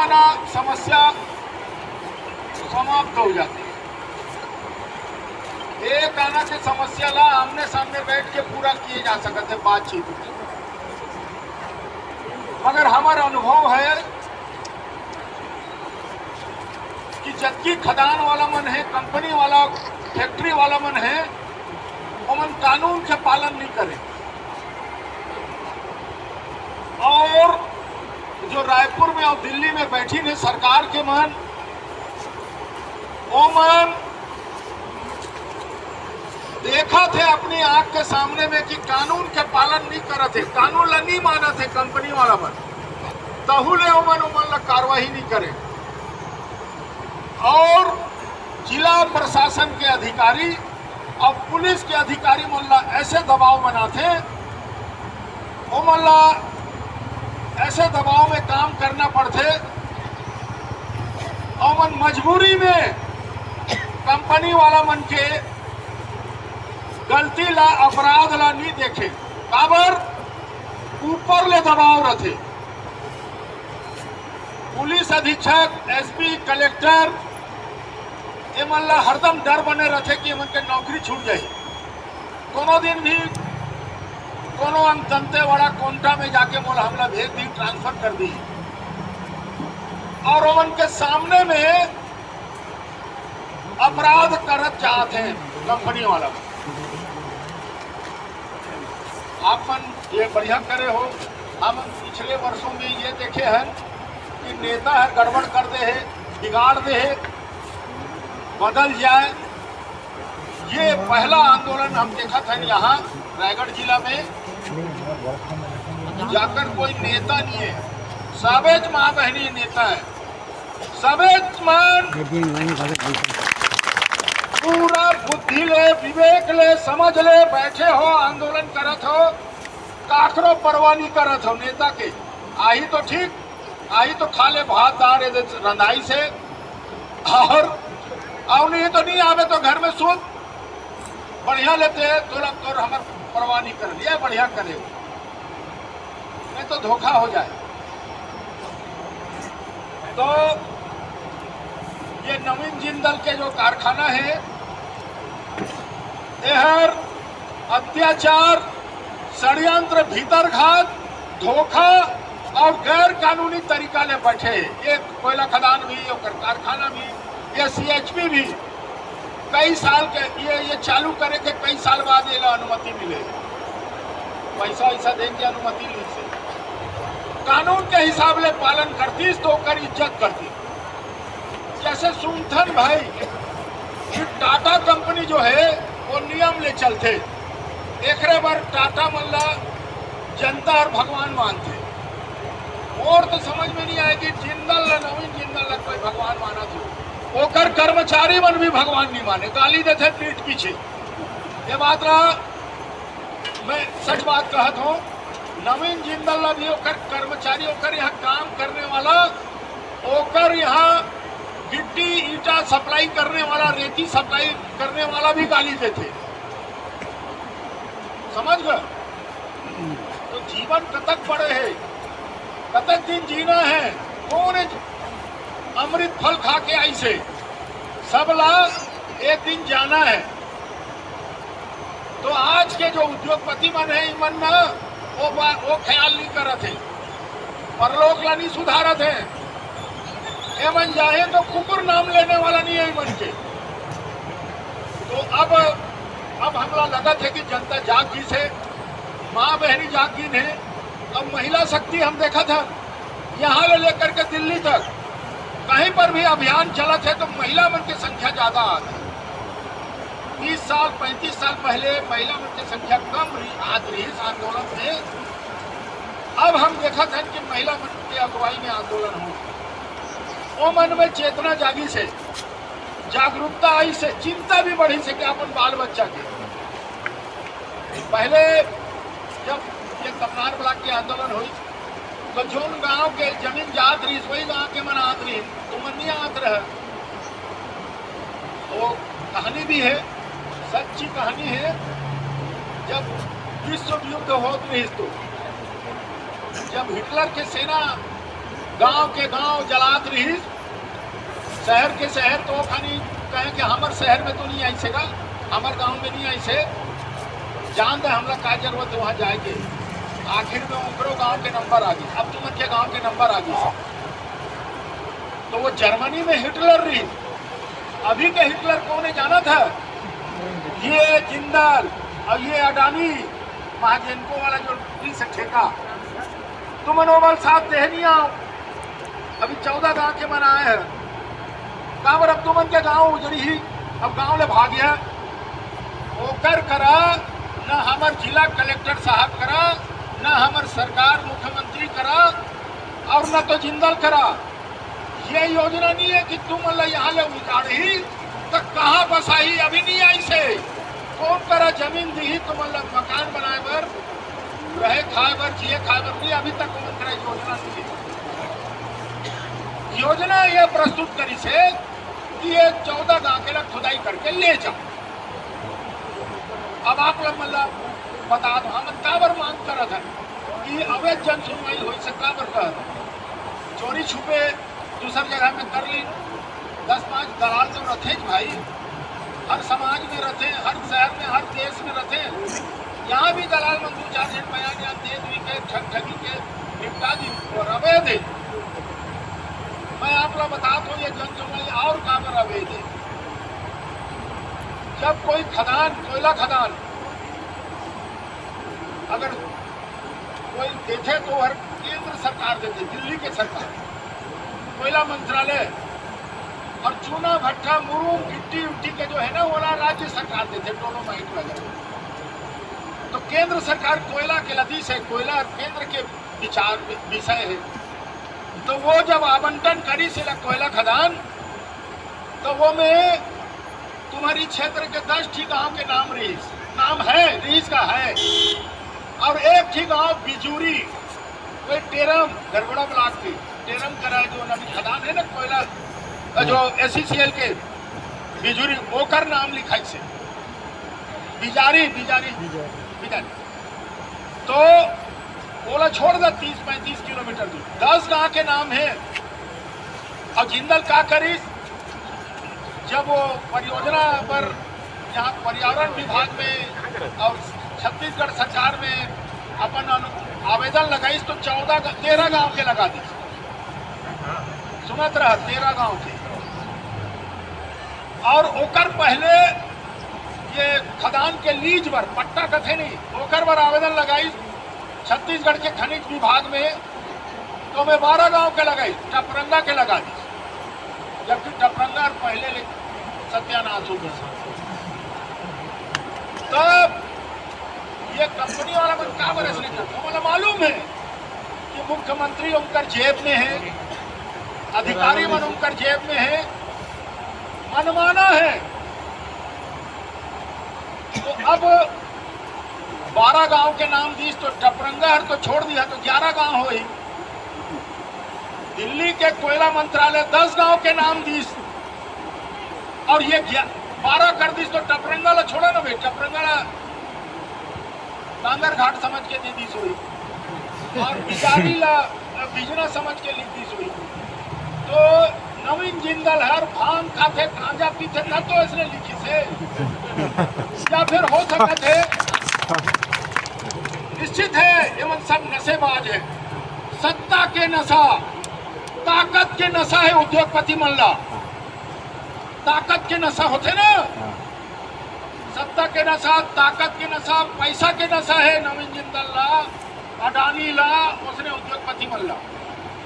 आना समस्या समाप्त हो जाती है। एक आना की समस्या ला आमने सामने बैठ के पूरा किए जा सकते बातचीत में, मगर हमारा अनुभव है कि जबकि खदान वाला मन है, कंपनी वाला, फैक्ट्री वाला मन है, वो मन कानून के पालन नहीं करे। और जो रायपुर में और दिल्ली में बैठी है सरकार के मन, वो मन देखा थे अपनी आंख के सामने में कि कानून के पालन नहीं करते, कानून ला नहीं माना थे कंपनी वाला मन, तहुले उमन कार्रवाई नहीं करे। और जिला प्रशासन के अधिकारी और पुलिस के अधिकारी मोहल्ला ऐसे दबाव बनाते, वो मोहल्ला ऐसे दबाव में काम करना पड़ते और मन मजबूरी में कंपनी वाला मन के गलती ला, अपराध ला नहीं देखे, काबर ऊपर ले दबाव रहे। पुलिस अधीक्षक, एसपी, कलेक्टर ये मन ला हरदम डर बने रहे कि मन के नौकरी छूट जाए। कोनो दिन भी कोनो अंतंते वाला कोंटा में जाके मोला हमला भेज दी, ट्रांसफर कर दी, और उन के सामने में अपराध करत चाहते हैं कंपनी वाला। आप मन ये बढ़िया करे हो। हम पिछले वर्षों में ये देखे हैं कि नेता है गड़बड़ कर दे है, बिगाड़ दे है, बदल जाए। ये पहला आंदोलन हम देखा था यहाँ रायगढ़ जिला में, जाकर कोई नेता नहीं है, सबेज माँ बहनी नेता है, सबेज मन पूरा बुद्धि ले, विवेक ले, समझ ले बैठे हो, आंदोलन करत हो, काकरो परवाह नहीं करत हो नेता के। आई तो ठीक, आई तो खा ले भात दार रंधाई से, और नहीं तो नहीं आवे तो घर में सूत बढ़िया लेते हैं, तो हमार परवाह नहीं कर लिया, बढ़िया करे, नहीं तो धोखा हो जाए। तो ये नवीन जिंदल के जो कारखाना है, यह अत्याचार, षड्यंत्र, भीतरघात, धोखा और गैर कानूनी तरीका ले बैठे। ये कोयला खदान भी और कारखाना भी, ये सीएचपी भी कई साल के ये चालू करे के कई साल बाद ये अनुमति मिले, पैसा वैसा दे के अनुमति ली से कानून के हिसाब ले पालन करती तो कर इज्जत करती। जैसे सुनथन भाई, टाटा कंपनी जो है वो नियम ले चलते, एक बार टाटा मल्ला जनता और भगवान मानते, और तो समझ में नहीं आएगी जिंदल नवीन जिंदल कोई भगवान माना थी, ओकर कर्मचारी मन भी भगवान नहीं माने, गाली देते पीठ पीछे। ये बात रहा, मैं सच बात कहत हूँ, नवीन जिंदल भी ओकर कर्मचारी, ओकर यहाँ काम करने वाला, ओकर यहाँ गिट्टी ईटा सप्लाई करने वाला, रेती सप्लाई करने वाला भी गाली देते, समझ गए। तो जीवन कतक बड़े है, कतक दिन जीना है, कौन अमृत फल खा के ऐसे सब ला एक दिन जाना है। तो आज के जो उद्योगपति मन है, मन ना वो ख्याल नहीं करते हैं, परलोक ला नहीं सुधारत है। ये मन जाए तो कुकुर नाम लेने वाला नहीं है मन के। तो अब हमला लगा थे कि जनता जाग गई से, माँ बहनी जाग गई है। अब महिला शक्ति हम देखा था यहाँ ले लेकर के दिल्ली तक, कहीं पर भी अभियान चला थे तो महिला मन की संख्या ज्यादा आती। 30 साल 35 साल पहले महिला मन की संख्या कम रही इस आंदोलन में। अब हम देखा था कि महिला मन की अगुवाई में आंदोलन हो, वो मन में चेतना जागी से, जागरूकता आई से, चिंता भी बढ़ी से कि अपन बाल बच्चा के। पहले जब ये कमनार ब्लॉक के आंदोलन हुई तो जोन गांव के जमीन जात रही, वही गांव के मन आत रही, तो मन नहीं आत रहा। वो कहानी भी है, सच्ची कहानी है। जब विश्व युद्ध होत रही तो जब हिटलर के सेना गांव के गांव जलात रही, शहर के शहर तो खानी कहें कि हमारे शहर में तो नहीं ऐसे का, हमारे गांव में नहीं ऐसे, जान दे हमला का जरूरत वहाँ जाएगी। आखिर में उनकरो गांव के नंबर आ गई, अब तुम के गांव के नंबर आ गई। तो वो जर्मनी में हिटलर रही, अभी के हिटलर कौन है जाना था? ये जिंदाल और ये अडानी महाजनको वाला जो से ठेका, तुम मनोबल साथ देहनिया अभी 14 गांव के मन आए हैं। कहा पर अब तुमन के गांव उजड़ी ही, अब गांव ले भाग गया ओकर करा, न हमार जिला कलेक्टर साहब करा, न हमार सरकार मुख्यमंत्री करा, और न तो जिंदल करा। ये योजना नहीं है कि तुम यहाँ ले उजाड़ी तो कहाँ बसाई, अभी नहीं आई से कौन करा जमीन दी तुम मकान बनाए बर, रहे खाए बर, जिए खाए बर, नहीं अभी तक कौन करा योजना नहीं है। योजना ये प्रस्तुत करी से कि ये 14 गांव के लिए खुदाई करके ले जाओ। अब आप लोग मतलब बता दो, हम काबर मांग कर था कि अवैध जन सुनवाई हो सकता पर चोरी छुपे दूसर जगह में कर ली। 10-5 दलाल तो रथे भाई, हर समाज में रथे, हर शहर में, हर देश में रथे। यहाँ भी दलाल में 2-4 दिन बयान या दे दी के ठगी के निपटा दी और अवैध है। मैं आप लोग बता दो ये जन सुनवाई और काबर अवैध है। जब कोई खदान, कोयला खदान अगर कोई देखे तो हर केंद्र सरकार देते, दिल्ली के सरकार, कोयला मंत्रालय, और चूना भट्टा मुरूम गिट्टी उट्टी के जो है ना वो राज्य सरकार देते, दोनों माइट वगैरह। तो केंद्र सरकार कोयला के लदी से, कोयला केंद्र के विचार विषय है। तो वो जब आवंटन करी से कोयला खदान, तो वो में तुम्हारी क्षेत्र के 10 ठीक गांव के नाम रीस का है, और एक ठीक गांव बिजूरी, कोई टेरम गरबड़ा ब्लॉक की टेरम करा जो नवी खदान है ना कोयला जो SCCL के बिजूरी, ओकर नाम लिखाई से बिजारी। तो बोला छोड़ दे 30-35 किलोमीटर दूर 10 गांव के नाम है। और जिंदल का करी, जब वो परियोजना पर यहाँ पर्यावरण विभाग में और छत्तीसगढ़ सरकार में अपन आवेदन लगाई तो 13 गांव के लगा दी, सुनत रहा 13 गांव के। और ओकर पहले ये खदान के लीज पर पट्टा कथे नहीं, ओकर पर आवेदन लगाई छत्तीसगढ़ के खनिज विभाग में, तो मैं 12 गांव के लगाई, टपरंगा के लगा दी, जबकि टपरंगा पहले सत्यानाश हो गया। तब ये कंपनी वाला मन का बरस नहीं करता, मतलब मालूम है कि मुख्यमंत्री उनकर जेब में है, अधिकारी मन उनकर जेब में है, मनमाना है। तो अब 12 गांव के नाम दी तो टपरंगा तो छोड़ दिया तो 11 गांव हो ही। दिल्ली के कोयला मंत्रालय 10 गांव के नाम दी और ये 12 कर दी तो टपरंगा ला छोड़ा ना भाई, टपरंगा ला डांगर घाट समझ के दे दी सोई, और बिजारी ला बिजना समझ के लिख दी सोई। तो नवीन जिंदल हर भांग खाते गांजा पीते न तो इसने लिखी से, या फिर हो सका थे निश्चित है एवं सब नशेबाज है। सत्ता के नशा, ताकत के नशा है उद्योगपति मल्ला, ताकत के नशा होते ना, सत्ता के नशा, ताकत के नशा, पैसा के नशा है नवीन जिंदल ला, अडानी ला, उसने उद्योगपति मल्ला।